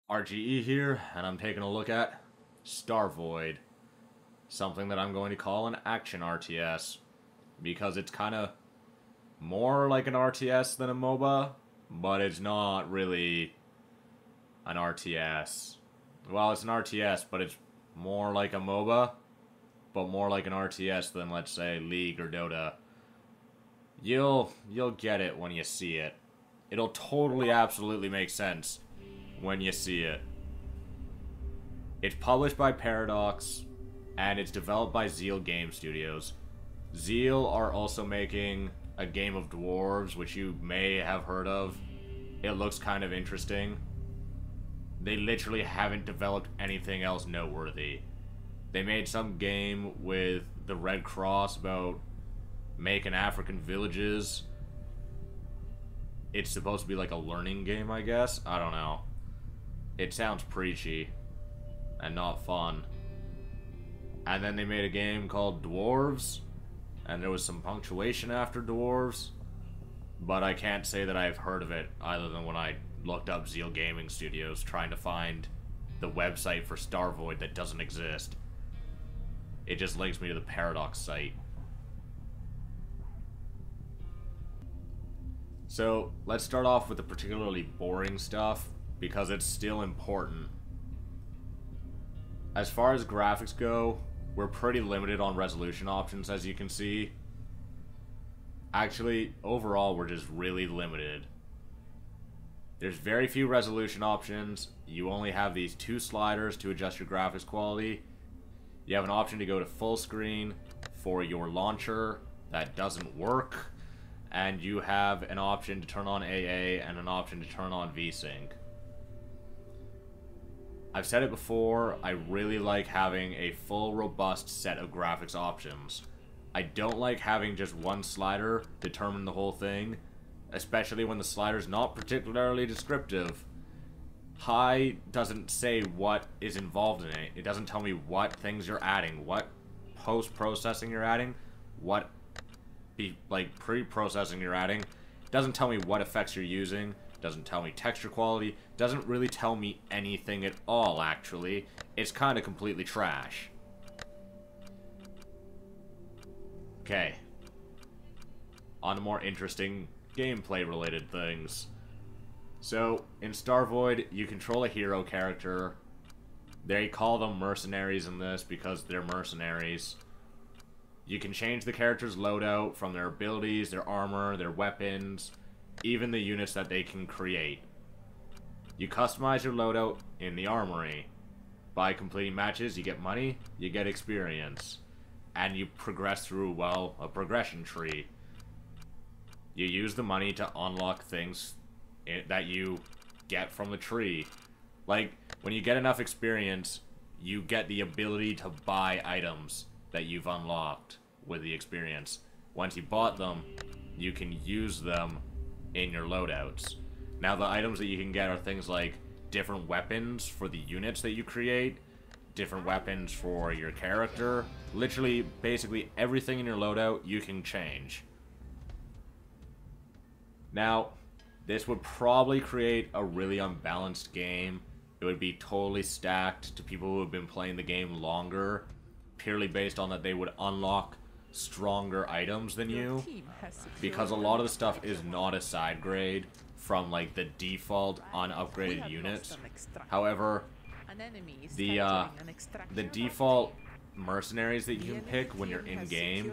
RGE here, and I'm taking a look at Starvoid, something that I'm going to call an action RTS, because it's kind of more like an RTS than a MOBA, but it's not really an RTS. Well, it's an RTS, but it's more like a MOBA, but more like an RTS than, let's say, League or Dota. You'll get it when you see it. It'll totally, absolutely make sense when you see it. It's published by Paradox, and it's developed by Zeal Game Studios. Zeal are also making a game of dwarves, which you may have heard of. It looks kind of interesting. They literally haven't developed anything else noteworthy. They made some game with the Red Cross about making African villages. It's supposed to be like a learning game, I guess. I don't know. It sounds preachy and not fun. And then they made a game called Dwarves, and there was some punctuation after Dwarves, but I can't say that I've heard of it other than when I looked up Zeal Gaming Studios trying to find the website for Starvoid that doesn't exist. It just links me to the Paradox site. So, let's start off with the particularly boring stuff, because it's still important. As far as graphics go, we're pretty limited on resolution options, as you can see. Actually, overall, we're just really limited. There's very few resolution options. You only have these two sliders to adjust your graphics quality. You have an option to go to full screen for your launcher. That doesn't work. And you have an option to turn on AA and an option to turn on VSync. I've said it before, I really like having a full, robust set of graphics options. I don't like having just one slider determine the whole thing, especially when the slider's not particularly descriptive. High doesn't say what is involved in it. It doesn't tell me what things you're adding, what post-processing you're adding, what pre-processing you're adding. It doesn't tell me what effects you're using. Doesn't tell me texture quality, doesn't really tell me anything at all, actually. It's kind of completely trash. Okay. On to more interesting gameplay-related things. So, in Starvoid, you control a hero character. They call them mercenaries in this because they're mercenaries. You can change the character's loadout from their abilities, their armor, their weapons, even the units that they can create. You customize your loadout in the armory. By completing matches, you get money, you get experience, and you progress through, well, a progression tree. You use the money to unlock things that you get from the tree. Like, when you get enough experience, you get the ability to buy items that you've unlocked with the experience. Once you bought them, you can use them in your loadouts. Now, the items that you can get are things like different weapons for the units that you create, different weapons for your character. Literally, basically everything in your loadout you can change. Now, this would probably create a really unbalanced game. It would be totally stacked to people who have been playing the game longer, purely based on that they would unlock stronger items than you, because a lot of the stuff is not a side grade from like the default unupgraded units. However, the default mercenaries that you can pick when you're in game,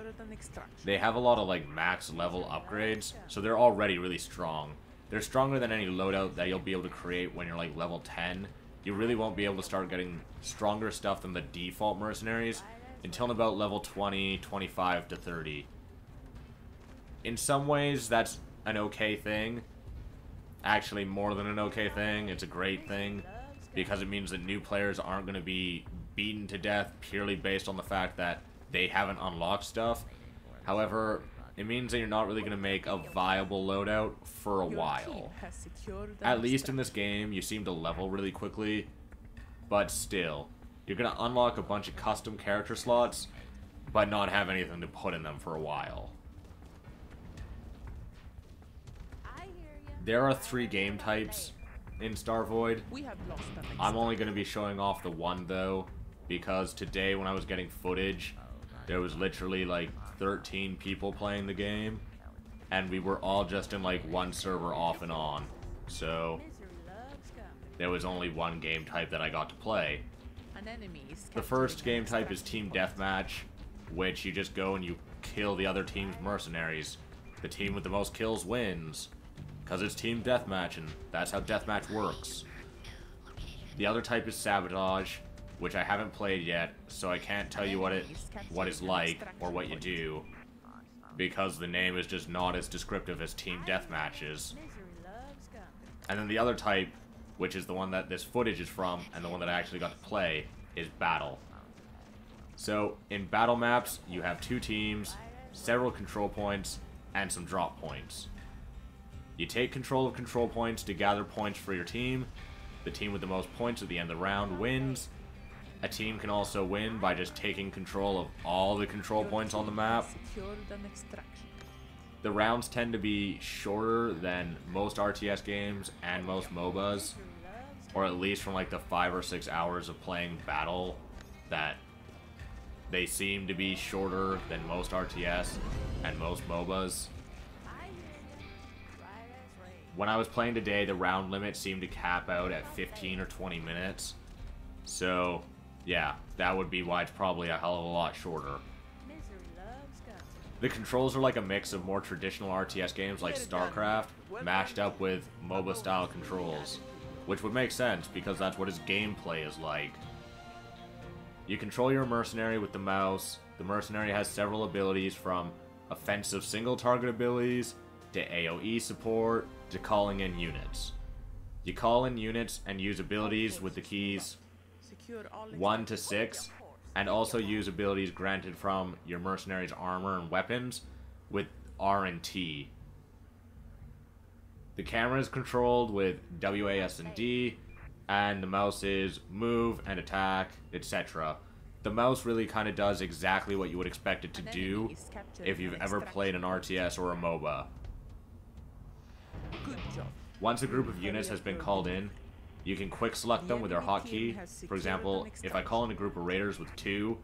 they have a lot of like max level upgrades, so they're already really strong. They're stronger than any loadout that you'll be able to create when you're like level 10. You really won't be able to start getting stronger stuff than the default mercenaries until about level 20, 25 to 30. In some ways, that's an okay thing. Actually, more than an okay thing, it's a great thing, because it means that new players aren't going to be beaten to death purely based on the fact that they haven't unlocked stuff. However, it means that you're not really going to make a viable loadout for a while. At least in this game, you seem to level really quickly, but still, you're going to unlock a bunch of custom character slots, but not have anything to put in them for a while. There are 3 game types in Starvoid. We have lost the next I'm only going to be showing off the one, though, because today when I was getting footage, there was literally like 13 people playing the game, and we were all just in like one server off and on. So there was only one game type that I got to play. An enemy is The first game type is Team Deathmatch, which you just go and you kill the other team's mercenaries. The team with the most kills wins, because it's Team Deathmatch, and that's how Deathmatch works. The other type is Sabotage, which I haven't played yet, so I can't tell you what it's like or what you do, because the name is just not as descriptive as Team Deathmatch is. And then the other type, which is the one that this footage is from, and the one that I actually got to play, is Battle. So, in battle maps, you have two teams, several control points, and some drop points. You take control of control points to gather points for your team. The team with the most points at the end of the round wins. A team can also win by just taking control of all the control points on the map. The rounds tend to be shorter than most RTS games and most MOBAs, or at least from like the 5 or 6 hours of playing Battle, that they seem to be shorter than most RTS and most MOBAs. When I was playing today, the round limit seemed to cap out at 15 or 20 minutes. So, yeah, that would be why it's probably a hell of a lot shorter. The controls are like a mix of more traditional RTS games like StarCraft, mashed up with MOBA-style controls, which would make sense because that's what its gameplay is like. You control your mercenary with the mouse. The mercenary has several abilities, from offensive single-target abilities to AoE support to calling in units. You call in units and use abilities with the keys 1 to 6, and also use abilities granted from your mercenary's armor and weapons with R and T. The camera is controlled with WAS and D, and the mouse is move and attack, etc. The mouse really kind of does exactly what you would expect it to do if you've ever played an RTS or a MOBA. Once a group of units has been called in, you can quick select them with their hotkey. For example, if I call in a group of raiders with 2,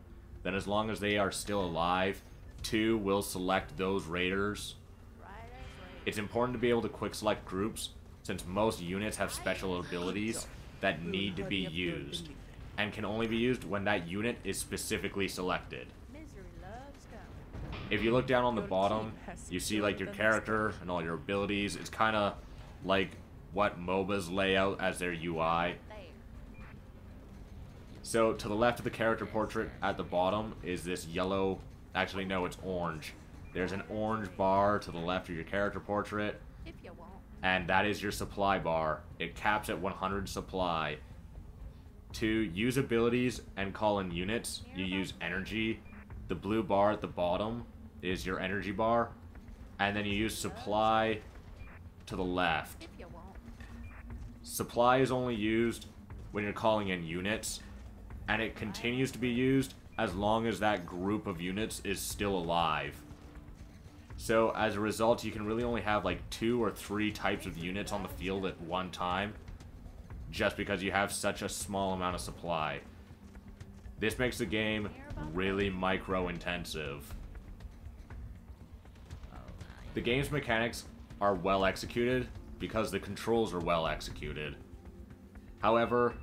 then as long as they are still alive, 2 will select those raiders. It's important to be able to quick select groups, since most units have special abilities that need to be used, and can only be used when that unit is specifically selected. If you look down on the bottom, you see like your character and all your abilities. It's kind of like what MOBAs lay out as their UI. So to the left of the character portrait at the bottom is this yellow, actually no, it's orange. There's an orange bar to the left of your character portrait, and that is your supply bar. It caps at 100 supply. To use abilities and call in units, you use energy. The blue bar at the bottom is your energy bar, and then you use supply to the left. Supply is only used when you're calling in units, and it continues to be used as long as that group of units is still alive. So as a result, you can really only have like 2 or 3 types of units on the field at one time, just because you have such a small amount of supply. This makes the game really micro-intensive. The game's mechanics are well executed because the controls are well executed. However,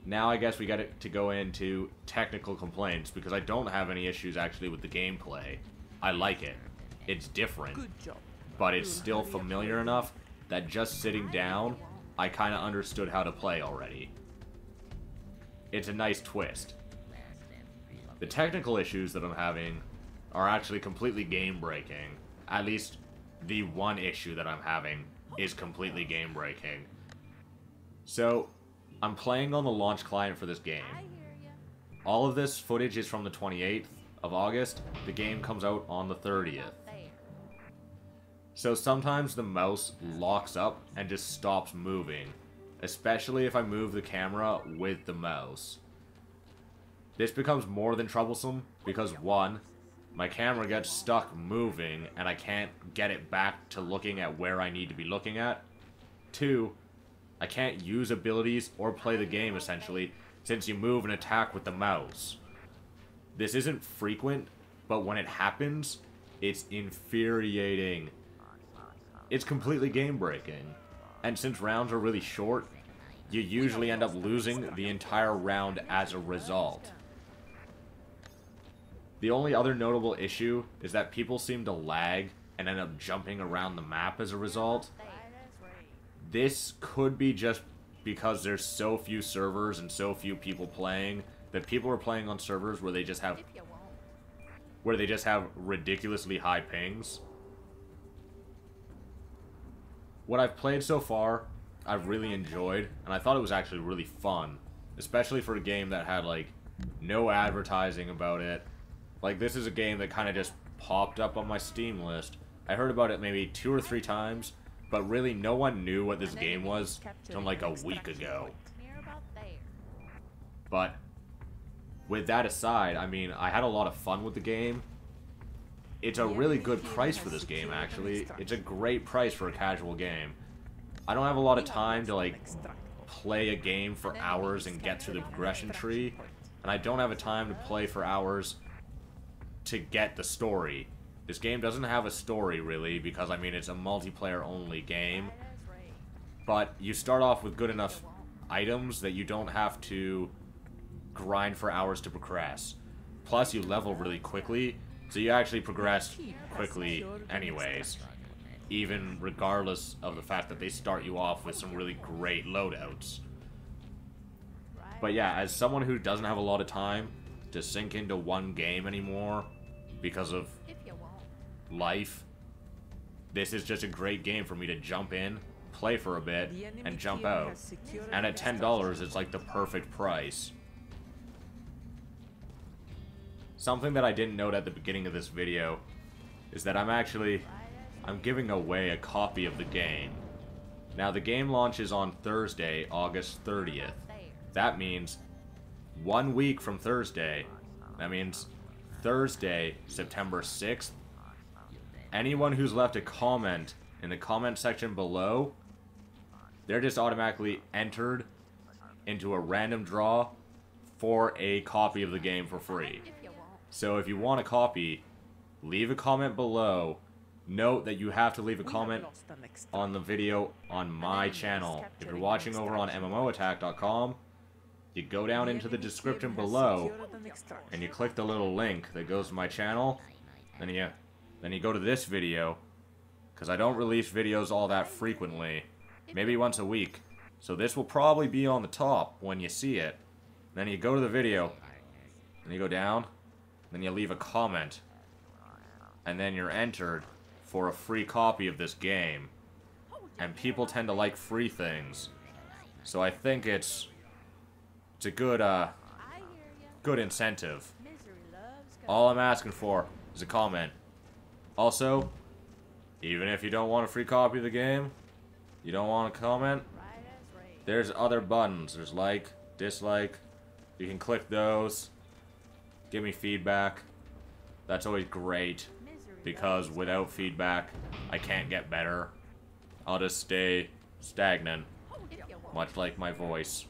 now I guess we got to go into technical complaints, because I don't have any issues actually with the gameplay. I like it. It's different, but it's still familiar enough that just sitting down, I kind of understood how to play already. It's a nice twist. The technical issues that I'm having are actually completely game-breaking. At least the one issue that I'm having is completely game-breaking. So, I'm playing on the launch client for this game. All of this footage is from the 28th of August. The game comes out on the 30th. So sometimes the mouse locks up and just stops moving, especially if I move the camera with the mouse. This becomes more than troublesome because 1, my camera gets stuck moving and I can't get it back to looking at where I need to be looking at. 2, I can't use abilities or play the game, essentially, since you move and attack with the mouse. This isn't frequent, but when it happens, it's infuriating. It's completely game-breaking. And since rounds are really short, you usually end up losing the entire round as a result. The only other notable issue is that people seem to lag and end up jumping around the map as a result. This could be just because there's so few servers and so few people playing that people are playing on servers where they just have ridiculously high pings. What I've played so far, I've really enjoyed, and I thought it was actually really fun, especially for a game that had like no advertising about it. Like, this is a game that kind of just popped up on my Steam list. I heard about it maybe 2 or 3 times, but really no one knew what this game was until like a week ago. But with that aside, I mean, I had a lot of fun with the game. It's a really good price for this game, actually. It's a great price for a casual game. I don't have a lot of time to, like, play a game for hours and get through the progression tree. And I don't have a time to play for hours to get the story. This game doesn't have a story, really, because, I mean, it's a multiplayer-only game. But you start off with good enough items that you don't have to grind for hours to progress. Plus, you level really quickly, so you actually progress quickly anyways, even regardless of the fact that they start you off with some really great loadouts. But yeah, as someone who doesn't have a lot of time to sink into one game anymore because of life, this is just a great game for me to jump in, play for a bit, and jump out. And at $10, it's like the perfect price. Something that I didn't note at the beginning of this video is that I'm giving away a copy of the game. Now, the game launches on Thursday, August 30th. That means 1 week from Thursday. That means Thursday, September 6th. Anyone who's left a comment in the comment section below, they're just automatically entered into a random draw for a copy of the game for free. So if you want a copy, leave a comment below. Note that you have to leave a comment on the video on my channel. If you're watching over on MMOattack.com, you go down into the description below, and you click the little link that goes to my channel, then you go to this video, because I don't release videos all that frequently, maybe once a week, so this will probably be on the top when you see it. Then you go to the video, and you go down, then you leave a comment, and then you're entered for a free copy of this game. And people tend to like free things, so I think it's a good incentive. All I'm asking for is a comment. Also, even if you don't want a free copy of the game, you don't want to comment, there's other buttons. There's like, dislike. You can click those. Give me feedback. That's always great, because without feedback, I can't get better. I'll just stay stagnant, much like my voice.